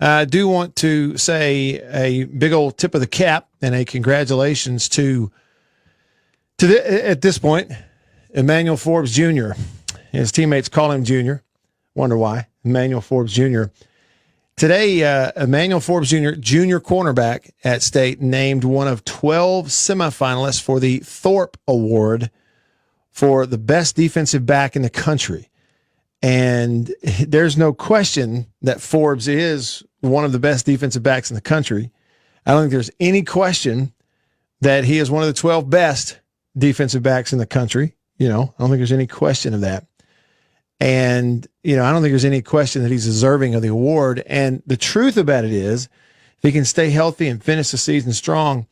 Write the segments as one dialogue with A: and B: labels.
A: I do want to say a big old tip of the cap and a congratulations to at this point, Emmanuel Forbes Jr. His teammates call him Junior. Wonder why. Emmanuel Forbes Jr. Today, Emmanuel Forbes Jr., junior cornerback at State, named one of 12 semifinalists for the Thorpe Award for the best defensive back in the country. And there's no question that Forbes is one of the best defensive backs in the country. I don't think there's any question that he is one of the 12 best defensive backs in the country. I don't think there's any question of that. And, I don't think there's any question that he's deserving of the award. And the truth about it is, if he can stay healthy and finish the season strong,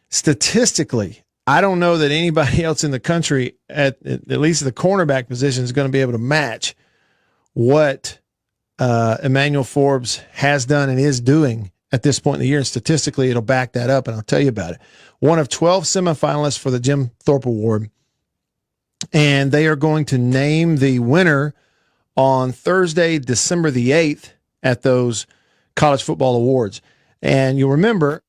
A: statistically, I don't know that anybody else in the country, at least the cornerback position, is going to be able to match what Emmanuel Forbes has done and is doing at this point in the year. And statistically, it'll back that up, and I'll tell you about it. One of 12 semifinalists for the Jim Thorpe Award, and they are going to name the winner on Thursday, December the 8th at those college football awards. And you'll remember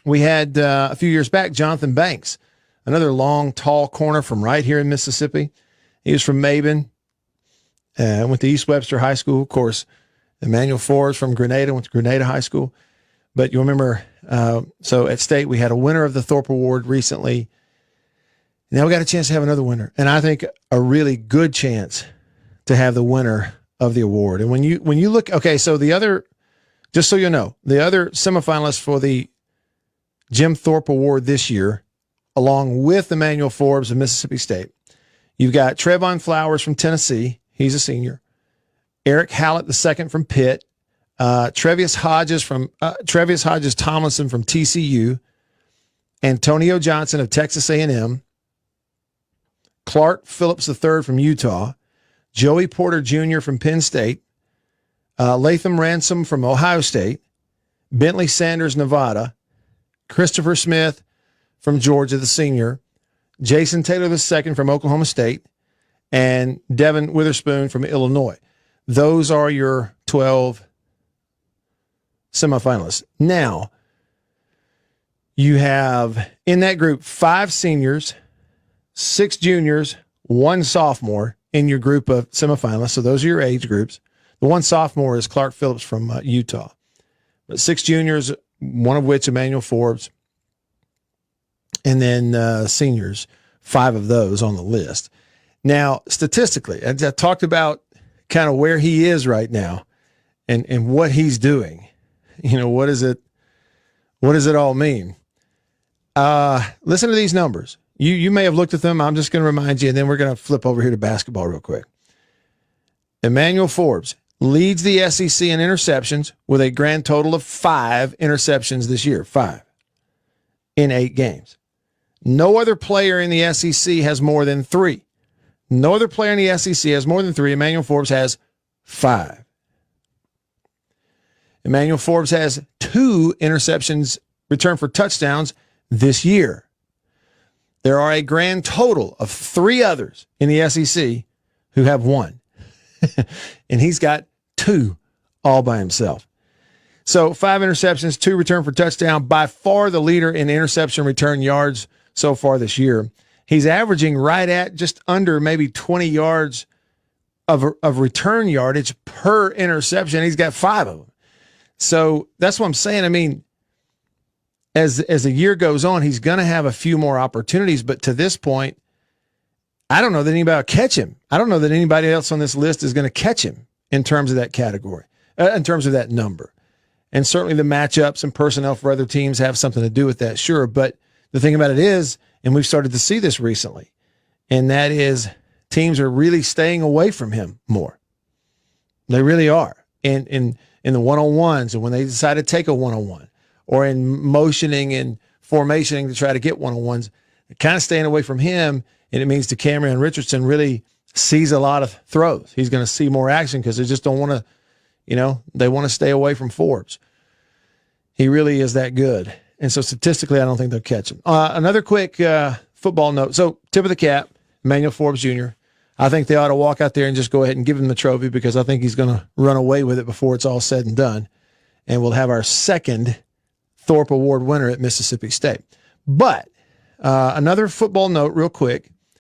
A: we had a few years back, Jonathan Banks, another long, tall corner from right here in Mississippi. He was from Mabin, went to East Webster High School. Of course, Emmanuel Forbes from Grenada, went to Grenada High School. But you'll remember, so at State, we had a winner of the Thorpe Award recently. Now we got a chance to have another winner, and I think a really good chance to have the winner of the award. And when you look, okay, so the other, just so you know, the other semifinalists for the Jim Thorpe Award this year, along with Emmanuel Forbes of Mississippi State, you've got Trevon Flowers from Tennessee. He's a senior. Eric Hallett II from Pitt. Trevius Hodges Tomlinson from TCU. Antonio Johnson of Texas A&M. Clark Phillips III from Utah. Joey Porter Jr. from Penn State. Latham Ransom from Ohio State. Bentley Sanders, Nevada. Christopher Smith from Georgia, the senior. Jason Taylor II from Oklahoma State. And Devin Witherspoon from Illinois. Those are your 12 semifinalists. Now, you have in that group 5 seniors, 6 juniors, 1 sophomore in your group of semifinalists. So those are your age groups. The 1 sophomore is Clark Phillips from Utah. But 6 juniors, one of which Emmanuel Forbes. And then seniors, 5 of those on the list. Now, statistically, I talked about kind of where he is right now and what he's doing. What does it all mean? Listen to these numbers. You may have looked at them. I'm just going to remind you, and then we're going to flip over here to basketball real quick. Emmanuel Forbes leads the SEC in interceptions with a grand total of 5 interceptions this year, 5 in 8 games. No other player in the SEC has more than 3. No other player in the SEC has more than 3. Emmanuel Forbes has 5. Emmanuel Forbes has 2 interceptions returned for touchdowns this year. There are a grand total of 3 others in the SEC who have 1. And he's got 2 all by himself. So 5 interceptions, 2 return for touchdown, by far the leader in interception return yards so far this year. He's averaging right at just under maybe 20 yards of return yardage per interception. He's got 5 of them. So that's what I'm saying. I mean, as the year goes on, he's going to have a few more opportunities. But to this point, I don't know that anybody will catch him. I don't know that anybody else on this list is going to catch him in terms of that category, in terms of that number. And certainly the matchups and personnel for other teams have something to do with that, sure. But the thing about it is, and we've started to see this recently, and that is teams are really staying away from him more. They really are. In the one-on-ones, and when they decide to take a one-on-one, or in motioning and formationing to try to get one-on-ones, kind of staying away from him, and it means DeCamerion Richardson really sees a lot of throws. He's going to see more action because they just don't want to, they want to stay away from Forbes. He really is that good. And so statistically, I don't think they'll catch him. Another quick football note. So tip of the cap, Emmanuel Forbes Jr. I think they ought to walk out there and just go ahead and give him the trophy, because I think he's going to run away with it before it's all said and done. And we'll have our second Thorpe Award winner at Mississippi State. But another football note real quick.